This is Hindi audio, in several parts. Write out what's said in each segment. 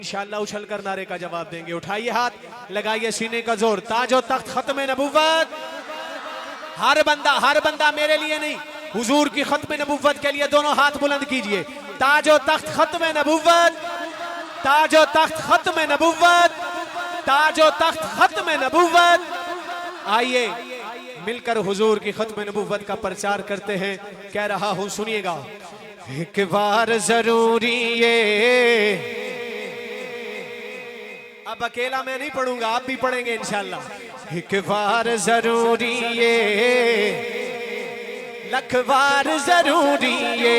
इंशाअल्लाह उछल कर नारे का जवाब देंगे। उठाइए हाथ, लगाइए सीने का जोर। ताजो तख्त खत्म नबुव्वत, हर बंदा मेरे लिए नहीं, हुजूर की खत्म नबुव्वत के लिए दोनों हाथ बुलंद कीजिए। ताजो तख्त खत्म नबुव्वत, ताजो तख्त खत्म नबुव्वत, ताजो तख्त खत्म नबुव्वत। आइए मिलकर हुजूर की खत्म नबुव्वत का प्रचार करते हैं। कह रहा हूं सुनिएगा। एक बार जरूरी ये, अब अकेला मैं नहीं पढ़ूंगा, आप भी पढ़ेंगे इंशाअल्लाह। एक बार जरूरी ये, लख बार जरूरी ये,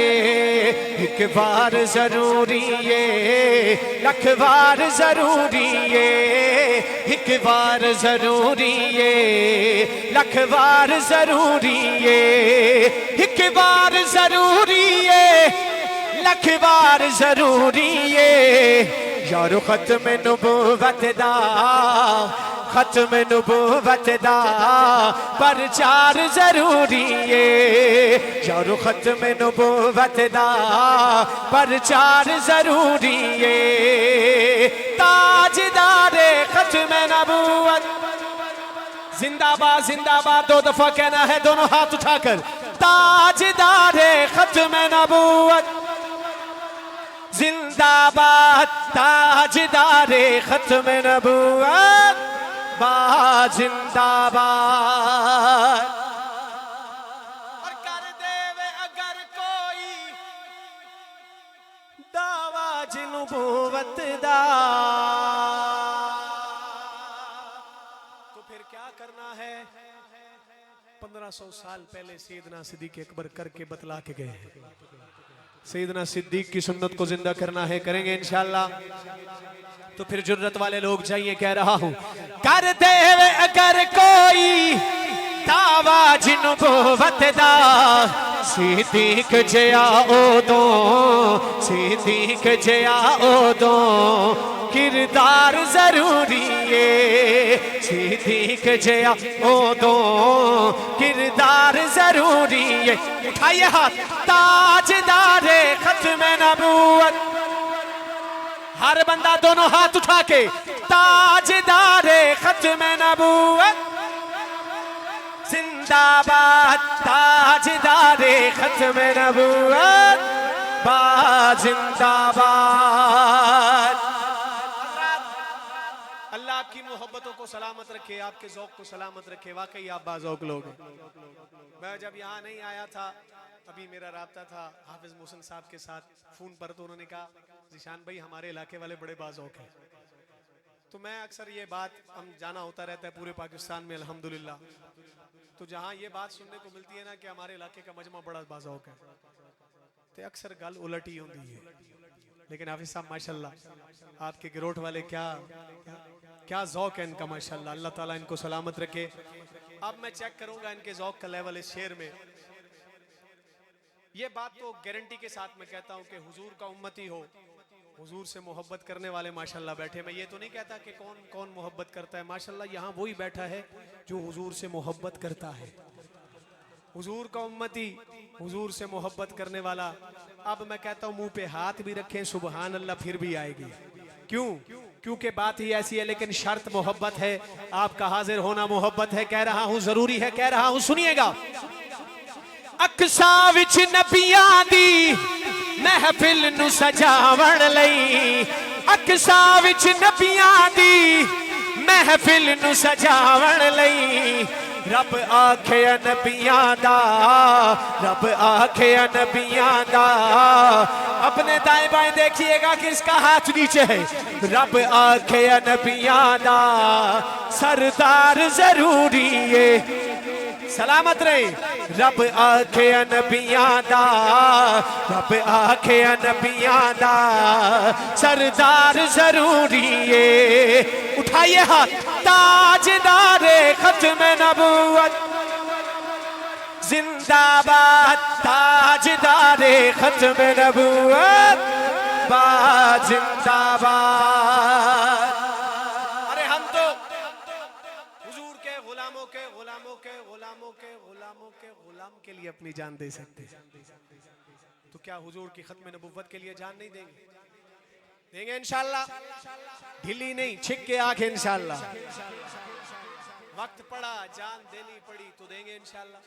एक बार जरूरी ये, लख बार जरूरी ये, एक बार जरूरी ये, लख बार जरूरी ये, एक बार जरूरी ये, लख बार जरूरी ये। यारो खत्म नबुव्वत दा, खत्म नबुव्वत दा प्रचार जरूरी है। यारो खत्म नबुव्वत दा प्रचार जरूरी है। ताजदारे खत्म नबुव्वत जिंदाबाद जिंदाबाद, दो दफा कहना है दोनों हाथ उठाकर। ताजदारे खत्म नबुव्वत जिंदाबाद, ताजदारे खत्म नबुव्वत बा जिंदाबाद। और कर देवे अगर कोई दावा नबुव्वत दा, तो फिर क्या करना है? 1500 साल पहले सैयदना सिद्दीक अकबर करके बतला के गए हैं। सैयदना सिद्दीक की सुन्नत को जिंदा करना है, करेंगे इंशाअल्लाह। तो फिर जुर्रत वाले लोग जाइए, कह रहा हूं। कर दे अगर कोई दावा नबुव्वत दा, सिद्दीक जया ओदो, सिद्दीक जया ओदो किरदार जरूरी है। सिद्दीक जया ओदो किरदार जरूरी है। उठाइए हाथ। ताजदारे खत्म नबुव्वत, हर बंदा दोनों हाथ उठा के। ताजदारे खत्म नबुव्वत जिंदाबाद, ताजदारे खत्म नबुव्वत बा जिंदाबाद। अल्लाह आपकी मोहब्बतों को सलामत रखे, आपके ज़ौक़ को सलामत रखे। वाकई आप बाज़ौक़ लोग हैं। मैं जब यहाँ नहीं आया था, अभी मेरा राब्ता था हाफिज मोहसिन साहब के साथ फोन पर, तो उन्होंने कहा ज़ीशान भाई हमारे इलाके वाले बड़े बाज़ौक़ हैं। तो मैं अक्सर ये बात, हम जाना होता रहता है पूरे पाकिस्तान में अल्हम्दुलिल्लाह, तो जहाँ ये बात सुनने को मिलती है ना कि हमारे इलाके का मजमा बड़ा बाज़ौक़ है, तो अक्सर गल उलट ही होती है। लेकिन हाफिज साहब माशाल्लाह आपके गिरोठ वाले क्या ज़ौक़ है इनका माशाल्लाह। अल्लाह ताला इनको सलामत रखे। अब मैं चेक करूंगा इनके ज़ौक़ का लेवल इस शेर में। ये बात तो गारंटी के साथ मैं कहता हूं कि हुजूर का उम्मती हो, हुजूर से मोहब्बत करने वाले माशाल्लाह बैठे। मैं ये तो नहीं कहता कि कौन कौन मोहब्बत करता है, माशाल्लाह यहाँ वही बैठा है जो हुजूर से मोहब्बत करता है। हुजूर का उम्मती, हुजूर से मोहब्बत करने वाला। अब मैं कहता हूँ मुंह पे हाथ भी रखें सुबहान अल्लाह फिर भी आएगी। क्यों? क्योंकि बात ही ऐसी है, लेकिन शर्त मोहब्बत है, आपका हाजिर होना मोहब्बत है। कह रहा हूं जरूरी है, कह रहा हूं सुनिएगा। अक्सा विच नबियां दी महफिल नु सजावण लई, अक्सा विच नबियां दी महफिल नु सजावण लई। रब आखे नबियां दा, रब आखे नबियां दा। अपने दाएं बाएं देखिएगा किसका हाथ नीचे है। रब आखे नबियां दा सरदार जरूरी है, सलामत रहे। रब आखे नबियां दा, रब आखे नबियां दा सरदार जरूरी है। उठाइए हाथ। ताजदारे खत्म नबुव्वत जिंदाबाद, ताजदारे खत्म नबुव्वत बा जिंदाबाद। अरे हम तो हुजूर के गुलामों के गुलामों के गुलामों के गुलामों के गुलाम के लिए अपनी जान दे सकते, तो क्या हुजूर की खत्म नबुव्वत के लिए जान नहीं देंगे? देंगे इंशाल्लाह, ढीली नहीं, छिक के आंखें इंशाल्लाह। वक्त पड़ा, जान देनी पड़ी तो देंगे इंशाल्लाह।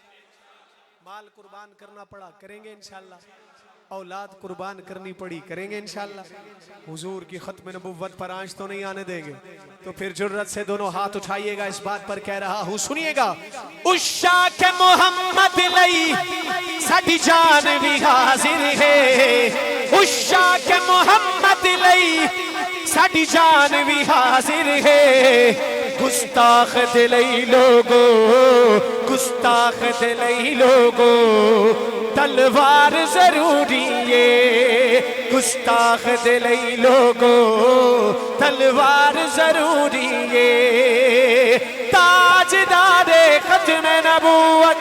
माल कुर्बान करना पड़ा, करेंगे इंशाल्लाह। औलाद कुर्बान करनी पड़ी, करेंगे इंशाल्लाह। हुजूर की खत्म नबुव्वत पर आंच तो नहीं आने देंगे। तो फिर जुर्रत से दोनों हाथ उठाइएगा, इस बात पर कह रहा हूं, सुनिएगा। उस शाख मोहम्मद लई साडी जान भी हाजिर है, उस शाख मोहम्मद लई साडी जान भी हाजिर है। गुस्ताख दिलई लोगो, गुस्ताख दिलई लोगो, तलवार जरूरी है। गुस्ताख दिलई लोगो, तलवार जरूरी है। ताजदारे खत्म नबूवत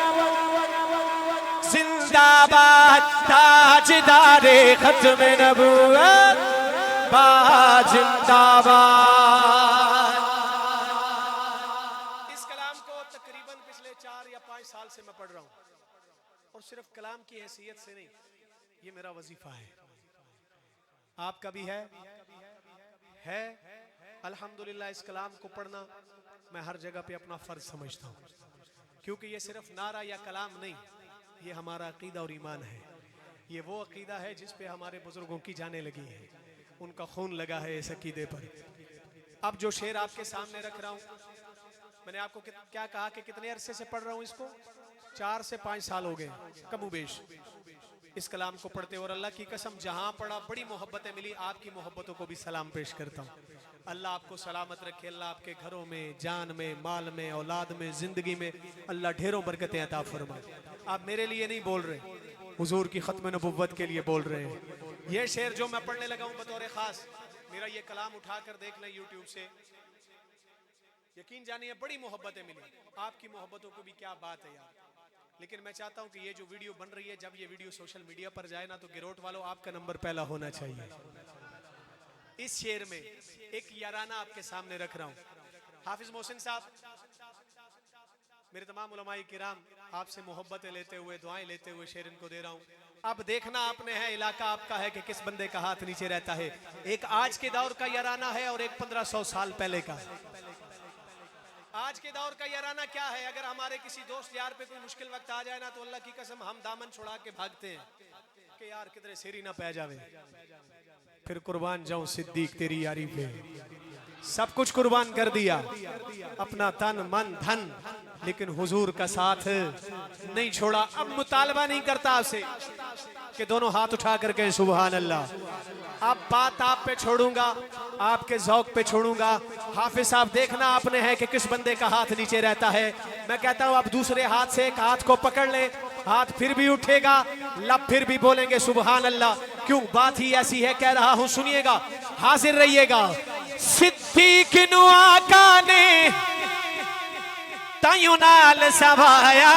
जिंदाबाद, ताजदारे खत्म नबूवत जिंदाबाद। इस कलाम को तकरीबन पिछले 4 या 5 साल से मैं पढ़ रहा हूं, और सिर्फ कलाम की हैसियत से नहीं, ये मेरा वजीफा है, आपका भी है। अल्हम्दुलिल्लाह इस कलाम को पढ़ना मैं हर जगह पे अपना फर्ज समझता हूँ, क्योंकि ये सिर्फ नारा या कलाम नहीं, ये हमारा अकीदा और ईमान है। ये वो अकीदा है जिस पे हमारे बुजुर्गों की जाने लगी है, उनका खून लगा है इस अकीदे पर। अब जो शेर आपके सामने रख रहा हूँ, मैंने आपको क्या कहा कि कितने अरसे से पढ़ रहा हूँ इसको, 4 से 5 साल हो गए कमोबेश इस कलाम को पढ़ते। और अल्लाह की कसम जहां पढ़ा बड़ी मोहब्बतें मिली। आपकी मोहब्बतों को भी सलाम पेश करता हूं। अल्लाह आपको सलामत रखे, अल्लाह आपके घरों में, जान में, माल में, औलाद में, जिंदगी में अल्लाह ढेरों बरकतें अता फरमाए। आप मेरे लिए नहीं बोल रहे, हुजूर की खत्म नबुव्वत के लिए बोल रहे हैं। ये शेर जो मैं पढ़ने लगा हूं बतौर खास, मेरा ये कलाम उठाकर देख लें यूट्यूब से, यकीन जानिए बड़ी मोहब्बतें मिली। आपकी मोहब्बतों को भी क्या बात है यार। लेकिन मैं चाहता हूं कि ये जो वीडियो बन रही है, जब ये वीडियो सोशल मीडिया पर जाए ना, तो गिरोट वालों आपका नंबर पहला होना चाहिए। इस शेर में एक याराना आपके सामने रख रहा हूं। हाफिज मोहसिन साहब, मेरे तमाम उलमाए किराम आपसे मोहब्बतें लेते हुए, दुआएं लेते हुए शेर इनको दे रहा हूं। अब देखना आपने है, इलाका आपका है कि किस बंदे का हाथ नीचे रहता है। एक आज के दौर का याराना है और एक 1500 साल पहले का। आज के दौर का याराना क्या है, अगर हमारे किसी दोस्त यार पे कोई मुश्किल वक्त आ जाए ना, तो अल्लाह की कसम हम दामन छुड़ा के भागते हैं कि यार किधरे सिरी ना पै जावे, फिर कुर्बान जाऊं सिद्दीक तेरी यारी पे। सब कुछ कुर्बान कर दिया, अपना तन मन धन, लेकिन हुजूर का साथ नहीं छोड़ा। अब मुतालबा नहीं करता आपसे कि दोनों हाथ उठा करके सुभान अल्लाह। अब बात आप पे छोड़ूंगा, आपके ज़ौक़ पे छोड़ूंगा। हाफिज साहब देखना आपने है कि किस बंदे का हाथ नीचे रहता है। मैं कहता हूं आप दूसरे हाथ से एक हाथ को पकड़ ले, हाथ फिर भी उठेगा, लब फिर भी बोलेंगे सुभान अल्लाह। क्यों, बात ही ऐसी है, कह रहा हूं सुनिएगा, हाजिर रहिएगा। सिद्दीक नु आका ने तायूं नाल सवाया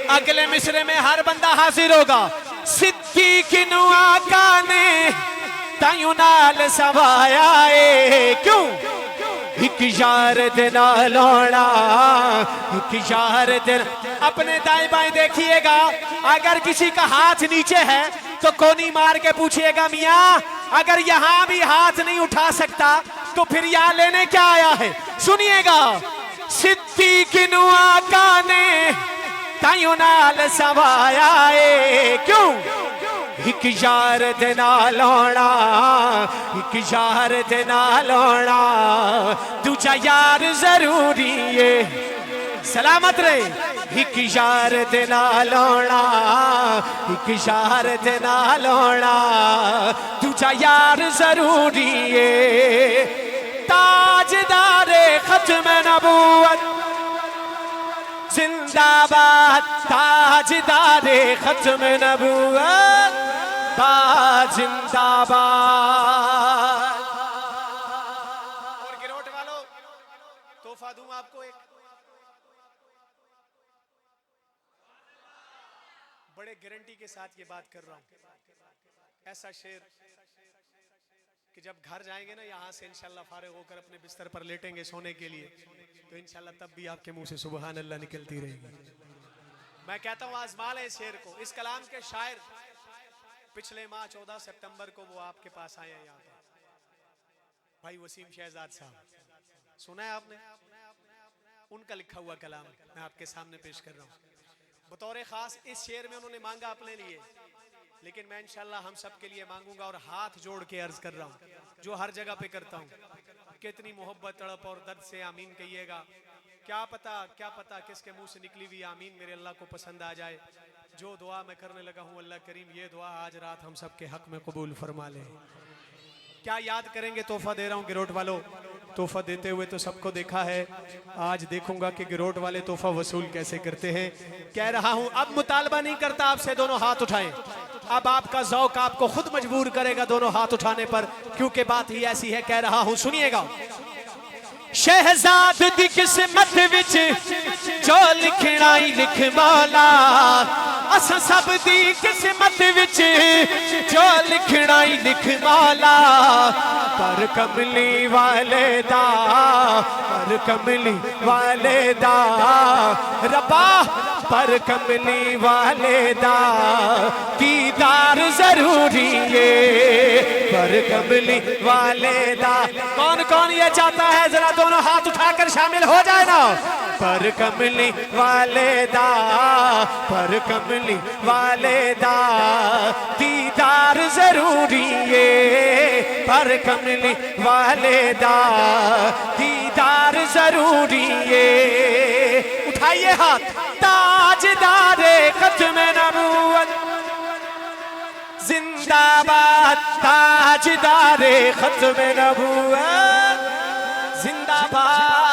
अगले मिसरे में हर बंदा हाजिर होगा। सिद्दीक नु आका ने तायूं नाल सवाया क्यों, एक यार दे नाल आना, एक यार दे। अपने दाएं बाएं देखिएगा, अगर किसी का हाथ नीचे है तो कोनी मार के पूछिएगा मियाँ, अगर यहां भी हाथ नहीं उठा सकता तो फिर यहां लेने क्या आया है। सुनिएगा, सिद्दीक नु आका ने तायूं नाल सवाया क्यों, एक यार दे नाल आना, एक यार दे नाल आना, दूजा यार जरूरी है। सलामत रहे। एक यार दे नाल आना, एक यार दे नाल आना, दूजा यार जरूरी है। ताजदारे खत्म नबूवत जिंदाबाद, ताजदारे खत्म नबूवत जिंदाबाद। और गिरोट वालों, तोहफा दूं आपको एक, बड़े गारंटी के साथ ये बात कर रहा हूं। ऐसा शेर कि जब घर जाएंगे ना यहाँ से इंशाल्लाह फारिग होकर अपने बिस्तर पर लेटेंगे सोने के लिए, तो इंशाल्लाह तब भी आपके मुंह से सुभान अल्लाह निकलती रहेगी। मैं कहता हूँ आजमा लें इस शेर को। इस कलाम के शायर पिछले माह 14 सितंबर को वो आपके पास आए हैं यहाँ पे, भाई वसीम शहजाद साहब, सुना है आपने? उनका लिखा हुआ कलाम मैं आपके सामने पेश कर रहा हूँ बतौर खास। इस शेर में उन्होंने मांगा अपने लिए, लेकिन मैं इंशाल्लाह हम सब के लिए मांगूंगा और हाथ जोड़ के अर्ज कर रहा हूँ जो हर जगह पे करता हूँ। कितनी मोहब्बत, तड़प और दर्द से आमीन कहिएगा। क्या पता किसके मुंह से निकली हुई आमीन मेरे अल्लाह को पसंद आ जाए। जो दुआ मैं करने लगा हूँ अल्लाह करीम ये दुआ आज रात हम सब के हक में कबूल फरमा ले। क्या याद करेंगे, तोहफा दे रहा हूँ गिरोट वालों। तोहफा देते हुए तो सबको देखा है, आज देखूंगा कि गिरोट वाले तोहफा वसूल कैसे करते हैं। कह रहा हूं अब मुतालबा नहीं करता आपसे, दोनों हाथ उठाएं। अब आपका ज़ौक आपको खुद मजबूर करेगा दोनों हाथ उठाने पर, क्योंकि बात ही ऐसी है। कह रहा हूं सुनिएगा। शहजाद दी किस्मत विच जो लिखना ही लिख मौला, अस सब दी किस्मत विच जो लिखना ही लिख मौला। पर कमली वाले दा, पर कमली वाले दा रब्बा, पर कमली वाले दा दीदार जरूरी है। पर कमली वाले दा, कौन कौन ये चाहता है जरा दोनों हाथ उठाकर शामिल हो जाए ना। पर कमली वाले दा, पर कमली वाले दा दीदार जरूरी है। पर कमली वाले दा दीदार जरूरी है। उठाइए हाथ। ताजदारे खत्म नबूवत जिंदाबाद, ताजदारे खत्म नबूवत जिंदाबाद।